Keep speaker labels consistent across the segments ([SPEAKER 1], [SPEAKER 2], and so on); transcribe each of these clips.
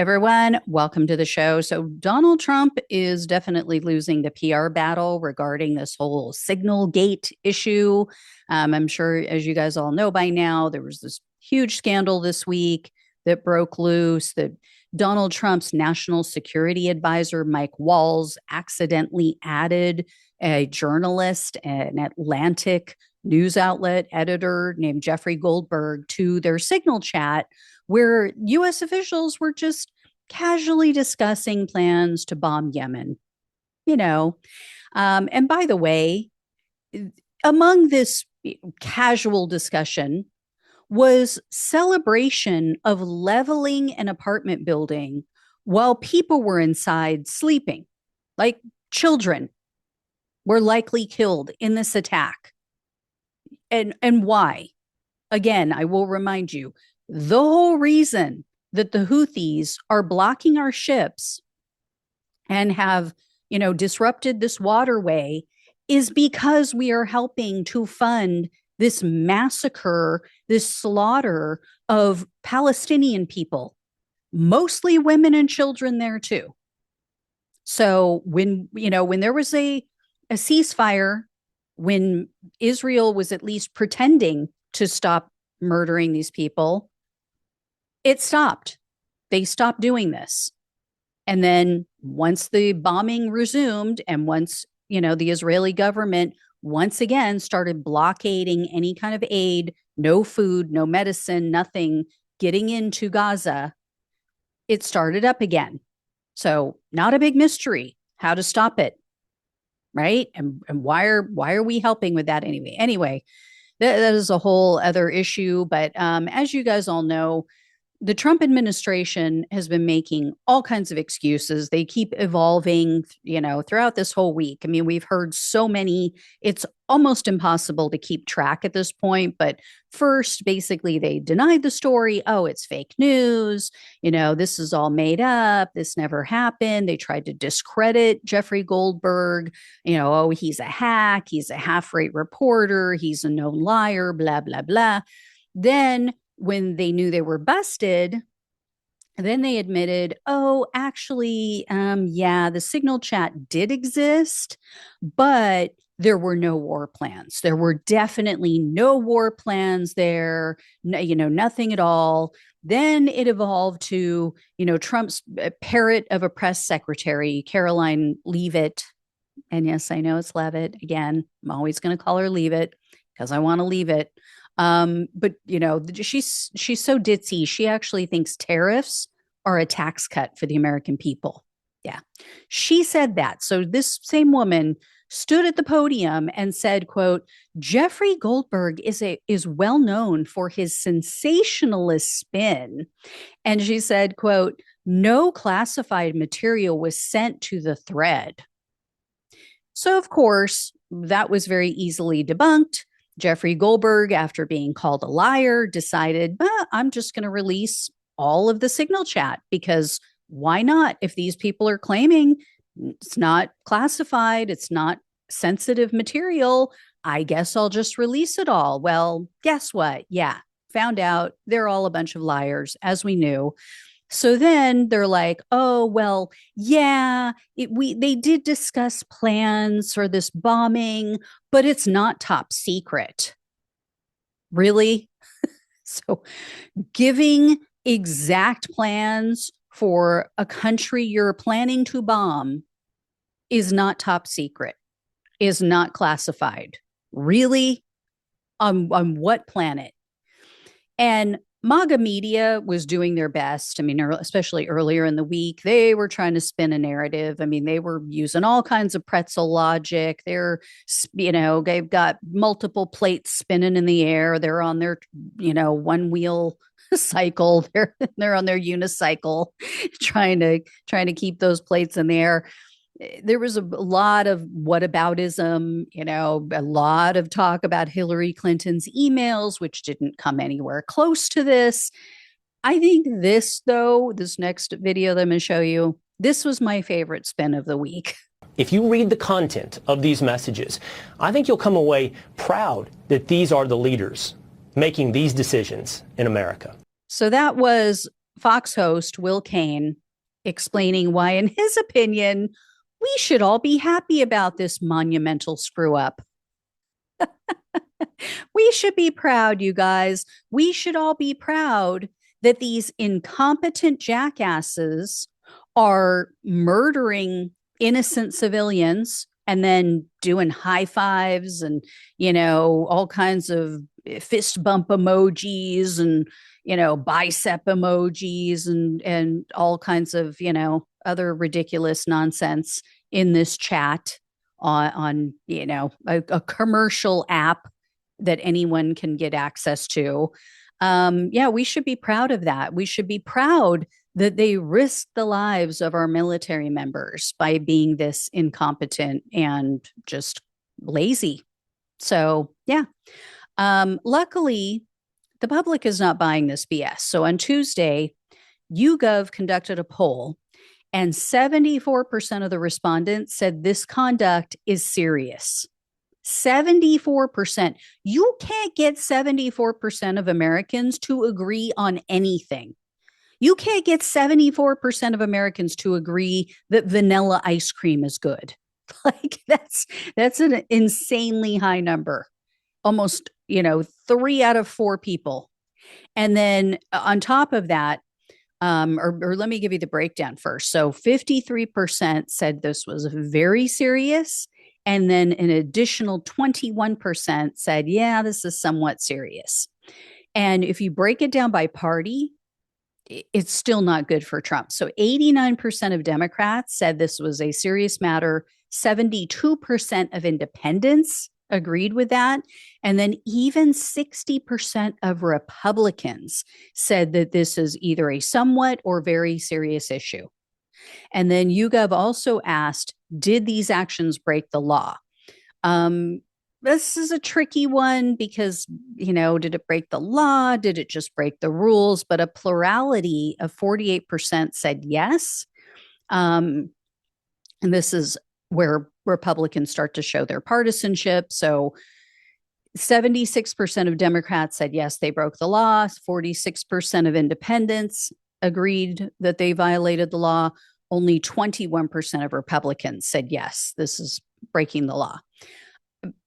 [SPEAKER 1] Everyone, welcome to the show. So, Donald Trump is definitely losing the PR battle regarding this whole Signal Gate issue. I'm sure, as you guys all know by now, there was this huge scandal this week that broke loose that Donald Trump's national security advisor, Mike Walls, accidentally added a journalist, an Atlantic news outlet editor named Jeffrey Goldberg to their Signal chat where U.S. officials were just casually discussing plans to bomb Yemen. You know, and by the way, among this casual discussion was celebration of leveling an apartment building while people were inside sleeping, like children were likely killed in this attack. And why? Again, I will remind you, the whole reason that the Houthis are blocking our ships and have, disrupted this waterway is because we are helping to fund this massacre, this slaughter of Palestinian people, mostly women and children there too. So when there was a ceasefire, when Israel was at least pretending to stop murdering these people, it stopped. They stopped doing this. And then once the bombing resumed and once, the Israeli government once again started blockading any kind of aid, no food, no medicine, nothing getting into Gaza, it started up again. So not a big mystery how to stop it, right? And why are we helping with that anyway? Anyway, that is a whole other issue. But as you guys all know, the Trump administration has been making all kinds of excuses. They keep evolving, throughout this whole week. I mean, we've heard so many, it's almost impossible to keep track at this point. But first, basically, they denied the story. Oh, it's fake news. This is all made up. This never happened. They tried to discredit Jeffrey Goldberg. Oh, he's a hack. He's a half-rate reporter. He's a known liar, blah, blah, blah. Then when they knew they were busted, then they admitted, oh, actually, the Signal chat did exist, but there were no war plans. There were definitely no war plans there, nothing at all. Then it evolved to, Trump's parrot of a press secretary, Caroline Leavitt. And yes, I know it's Leavitt. Again, I'm always going to call her Leavitt because I want to leave it. But she's so ditzy. She actually thinks tariffs are a tax cut for the American people. Yeah, she said that. So this same woman stood at the podium and said, quote, Jeffrey Goldberg is well known for his sensationalist spin. And she said, quote, no classified material was sent to the thread. So, of course, that was very easily debunked. Jeffrey Goldberg, after being called a liar, decided, I'm just going to release all of the Signal chat because why not? If these people are claiming it's not classified, it's not sensitive material, I guess I'll just release it all. Well, guess what? Yeah, found out they're all a bunch of liars, as we knew. So then they're like, oh, well, yeah, they did discuss plans for this bombing, but it's not top secret. Really? So giving exact plans for a country you're planning to bomb is not top secret, is not classified. Really? On what planet? And MAGA media was doing their best. I mean, especially earlier in the week, they were trying to spin a narrative. I mean, they were using all kinds of pretzel logic. They've got multiple plates spinning in the air. They're on their, one wheel cycle. They're on their unicycle trying to keep those plates in the air. There was a lot of whataboutism, a lot of talk about Hillary Clinton's emails, which didn't come anywhere close to this. I think this next video that I'm going to show you, this was my favorite spin of the week.
[SPEAKER 2] If you read the content of these messages, I think you'll come away proud that these are the leaders making these decisions in America.
[SPEAKER 1] So that was Fox host Will Kane explaining why, in his opinion, we should all be happy about this monumental screw up. We should be proud, you guys. We should all be proud that these incompetent jackasses are murdering innocent civilians and then doing high fives and, all kinds of fist bump emojis and, bicep emojis and all kinds of, other ridiculous nonsense in this chat on a commercial app that anyone can get access to. Yeah, we should be proud of that. We should be proud that they risked the lives of our military members by being this incompetent and just lazy. So, yeah. Luckily, the public is not buying this BS. So on Tuesday, YouGov conducted a poll, and 74% of the respondents said this conduct is serious. 74%. You can't get 74% of Americans to agree on anything. You can't get 74% of Americans to agree that vanilla ice cream is good. Like that's an insanely high number. Almost, 3 out of 4 people. And then on top of that, or let me give you the breakdown first. So 53% said this was very serious. And then an additional 21% said, yeah, this is somewhat serious. And if you break it down by party, it's still not good for Trump. So 89% of Democrats said this was a serious matter. 72% of independents agreed with that. And then even 60% of Republicans said that this is either a somewhat or very serious issue. And then YouGov also asked, did these actions break the law? This is a tricky one because, did it break the law? Did it just break the rules? But a plurality of 48% said yes. And this is where Republicans start to show their partisanship. So 76% of Democrats said yes, they broke the law. 46% of independents agreed that they violated the law. Only 21% of Republicans said yes, this is breaking the law.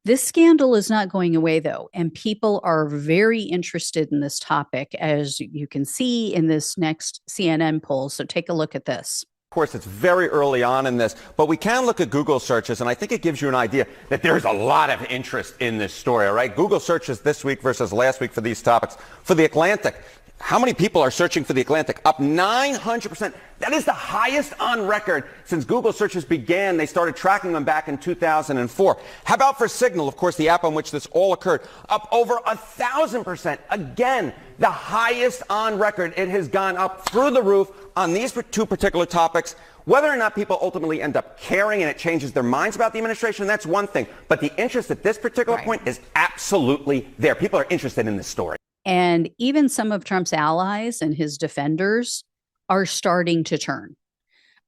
[SPEAKER 1] This scandal is not going away, though, and people are very interested in this topic, as you can see in this next CNN poll. So take a look at this.
[SPEAKER 3] Of course, it's very early on in this, but we can look at Google searches, and I think it gives you an idea that there's a lot of interest in this story, all right? Google searches this week versus last week for these topics. For The Atlantic, how many people are searching for The Atlantic? Up 900%. That is the highest on record since Google searches began. They started tracking them back in 2004. How about for Signal, of course, the app on which this all occurred? Up over 1,000%. Again, the highest on record. It has gone up through the roof on these two particular topics. Whether or not people ultimately end up caring and it changes their minds about the administration, that's one thing. But the interest at this particular point is absolutely there. People are interested in this story.
[SPEAKER 1] And even some of Trump's allies and his defenders are starting to turn.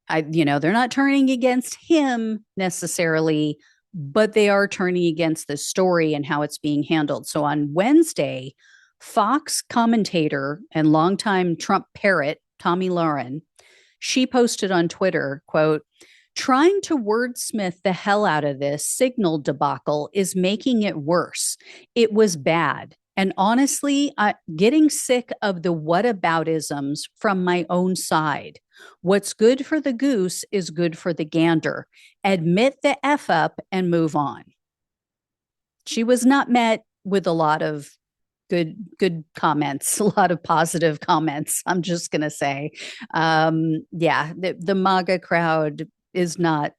[SPEAKER 1] They're not turning against him necessarily, but they are turning against this story and how it's being handled. So on Wednesday, Fox commentator and longtime Trump parrot, Tomi Lahren, she posted on Twitter, quote, "Trying to wordsmith the hell out of this Signal debacle is making it worse. It was bad. And honestly, getting sick of the whataboutisms from my own side. What's good for the goose is good for the gander. Admit the F up and move on." She was not met with a lot of good comments, a lot of positive comments. I'm just going to say, the MAGA crowd is not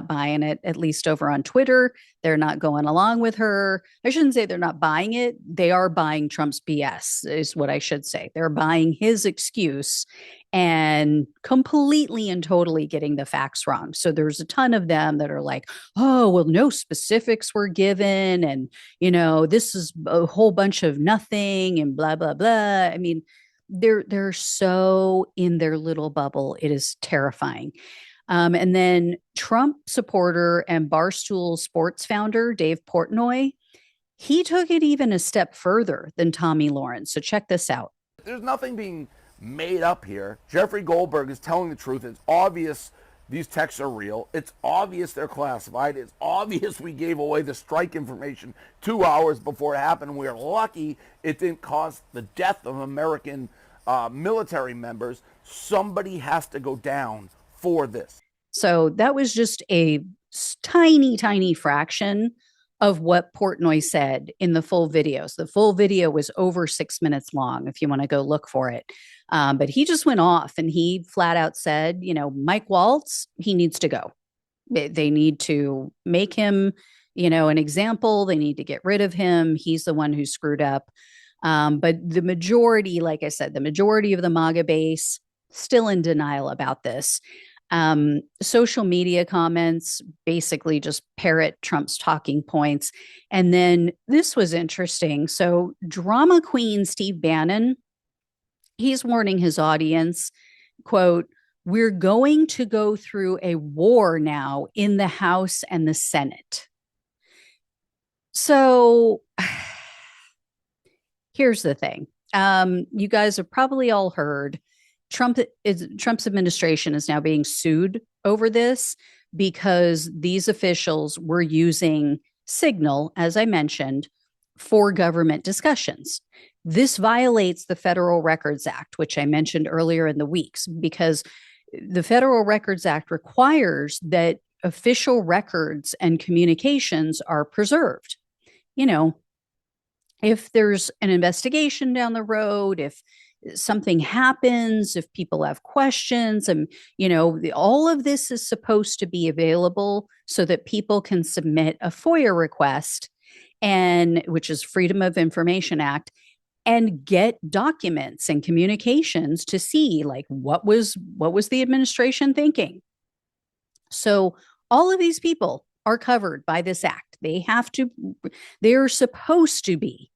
[SPEAKER 1] buying it, at least over on Twitter. They're not going along with her. I shouldn't say they're not buying it. They are buying Trump's BS, is what I should say. They're buying his excuse and completely and totally getting the facts wrong. So there's a ton of them that are like, oh, well, no specifics were given. And, this is a whole bunch of nothing and blah, blah, blah. I mean, they're so in their little bubble. It is terrifying. And then Trump supporter and Barstool Sports founder Dave Portnoy, he took it even a step further than Tomi Lahren. So check this out.
[SPEAKER 4] There's nothing being made up here. Jeffrey Goldberg is telling the truth. It's obvious these texts are real. It's obvious they're classified. It's obvious we gave away the strike information 2 hours before it happened. We're lucky it didn't cause the death of American military members. Somebody has to go down for this.
[SPEAKER 1] So that was just a tiny, tiny fraction of what Portnoy said in the full videos. The full video was over 6 minutes long, if you want to go look for it. But he just went off and he flat out said, Mike Waltz, he needs to go. They need to make him, an example. They need to get rid of him. He's the one who screwed up. But the majority, like I said, the majority of the MAGA base still in denial about this. Social media comments basically just parrot Trump's talking points. And then this was interesting. So drama queen Steve Bannon, he's warning his audience, quote, "We're going to go through a war now in the House and the Senate." So here's the thing. You guys have probably all heard Trump's administration is now being sued over this because these officials were using Signal, as I mentioned, for government discussions. This violates the Federal Records Act, which I mentioned earlier in the weeks, because the Federal Records Act requires that official records and communications are preserved. If there's an investigation down the road, if something happens, if people have questions, and all of this is supposed to be available so that people can submit a FOIA request, and which is Freedom of Information Act, and get documents and communications to see what was the administration thinking. So all of these people are covered by this act. They're supposed to be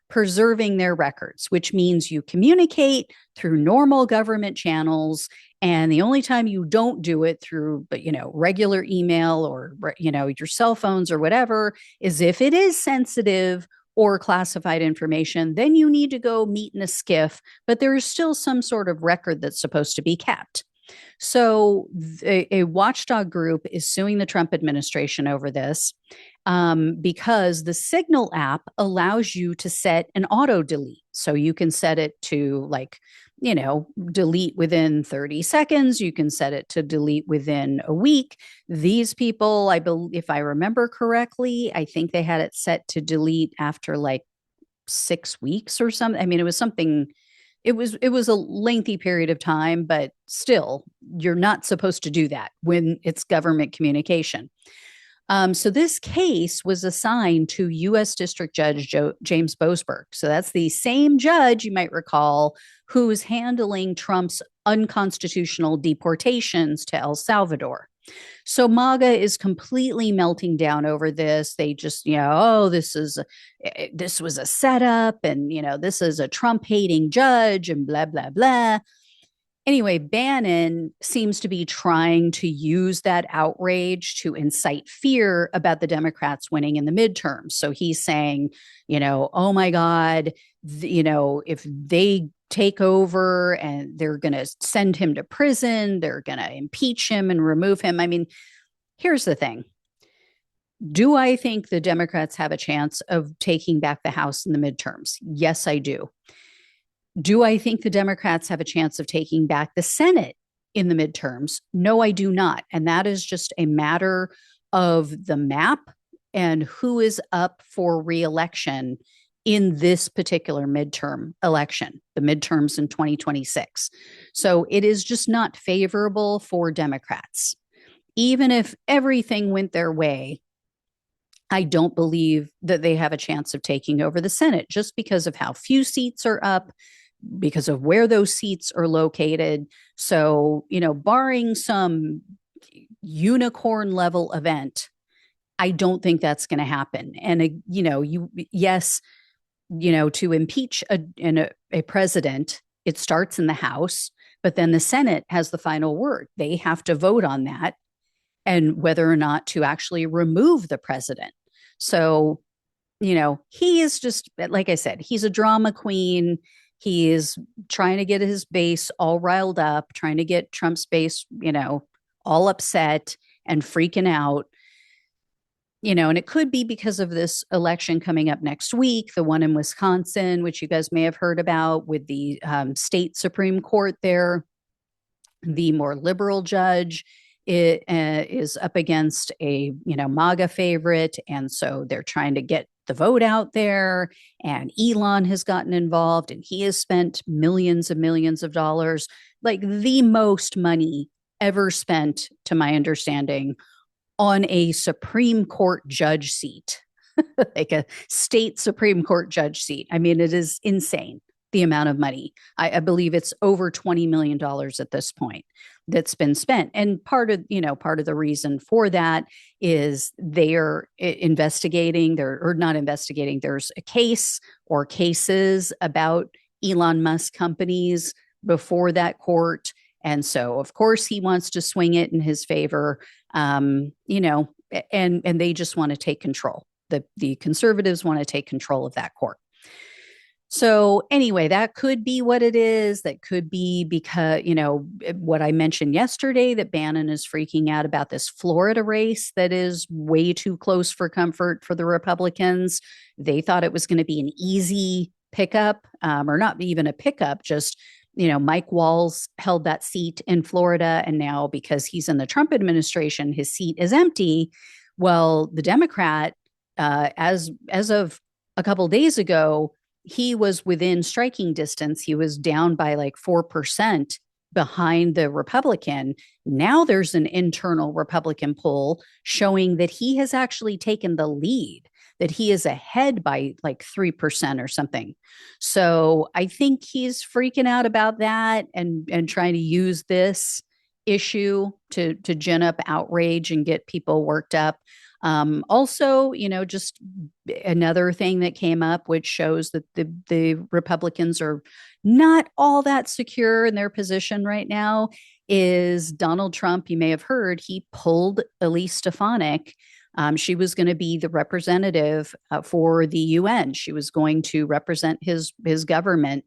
[SPEAKER 1] preserving their records, which means you communicate through normal government channels. And the only time you don't do it through, regular email or, your cell phones or whatever, is if it is sensitive or classified information, then you need to go meet in a SCIF, but there is still some sort of record that's supposed to be kept. So a watchdog group is suing the Trump administration over this because the Signal app allows you to set an auto delete. So you can set it to delete within 30 seconds. You can set it to delete within a week. These people, if I remember correctly, I think they had it set to delete after 6 weeks or something. I mean, it was something. It was a lengthy period of time, but still, you're not supposed to do that when it's government communication. So this case was assigned to U.S. District Judge James Boasberg. So that's the same judge, you might recall, who is handling Trump's unconstitutional deportations to El Salvador. So MAGA is completely melting down over this. They just, this was a setup, and, this is a Trump-hating judge, and blah, blah, blah. Anyway, Bannon seems to be trying to use that outrage to incite fear about the Democrats winning in the midterms. So he's saying, oh my God, if they take over and they're going to send him to prison, they're going to impeach him and remove him. I mean, here's the thing. Do I think the Democrats have a chance of taking back the House in the midterms? Yes, I do. Do I think the Democrats have a chance of taking back the Senate in the midterms? No, I do not. And that is just a matter of the map and who is up for re-election in this particular midterm election, the midterms in 2026. So it is just not favorable for Democrats. Even if everything went their way, I don't believe that they have a chance of taking over the Senate just because of how few seats are up, because of where those seats are located. So, barring some unicorn level event, I don't think that's going to happen. And, to impeach a president, it starts in the House, but then the Senate has the final word. They have to vote on that and whether or not to actually remove the president. So, he is just, like I said, he's a drama queen. He is trying to get his base all riled up, trying to get Trump's base, all upset and freaking out. And it could be because of this election coming up next week, the one in Wisconsin, which you guys may have heard about with the state Supreme Court there. The more liberal judge is up against a MAGA favorite, and so they're trying to get the vote out there. And Elon has gotten involved, and he has spent millions and millions of dollars, like the most money ever spent, to my understanding, on a Supreme Court judge seat, like a state Supreme Court judge seat. I mean, it is insane, the amount of money. I believe it's over $20 million at this point that's been spent. And part of the reason for that is they are investigating, there's a case or cases about Elon Musk companies before that court. And so, of course, he wants to swing it in his favor, and they just want to take control. The conservatives want to take control of that court. So anyway, that could be what it is. That could be because, what I mentioned yesterday, that Bannon is freaking out about this Florida race that is way too close for comfort for the Republicans. They thought it was going to be an easy pickup, or not even a pickup, just Mike Walz held that seat in Florida, and now because he's in the Trump administration, his seat is empty. Well, the Democrat, as of a couple of days ago, he was within striking distance. He was down by like 4% behind the Republican. Now there's an internal Republican poll showing that he has actually taken the lead, that he is ahead by like 3% or something. So I think he's freaking out about that and trying to use this issue to gin up outrage and get people worked up. Also, just another thing that came up, which shows that the Republicans are not all that secure in their position right now, is Donald Trump. You may have heard he pulled Elise Stefanik. She was going to be the representative for the UN. She was going to represent his government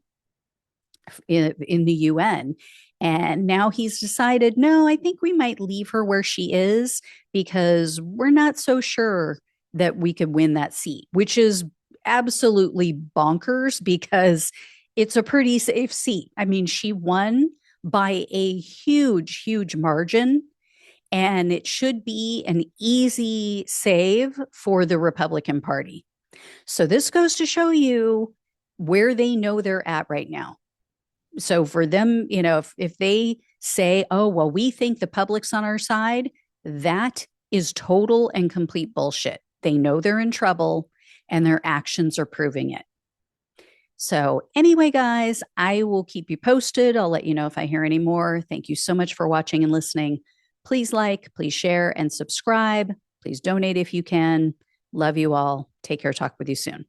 [SPEAKER 1] in the UN. And now he's decided, no, I think we might leave her where she is because we're not so sure that we could win that seat, which is absolutely bonkers because it's a pretty safe seat. I mean, she won by a huge, huge margin, and it should be an easy save for the Republican Party. So this goes to show you where they know they're at right now. So for them, if they say, oh, well, we think the public's on our side, that is total and complete bullshit. They know they're in trouble and their actions are proving it. So anyway, guys, I will keep you posted. I'll let you know if I hear any more. Thank you so much for watching and listening. Please like, please share and subscribe. Please donate if you can. Love you all. Take care. Talk with you soon.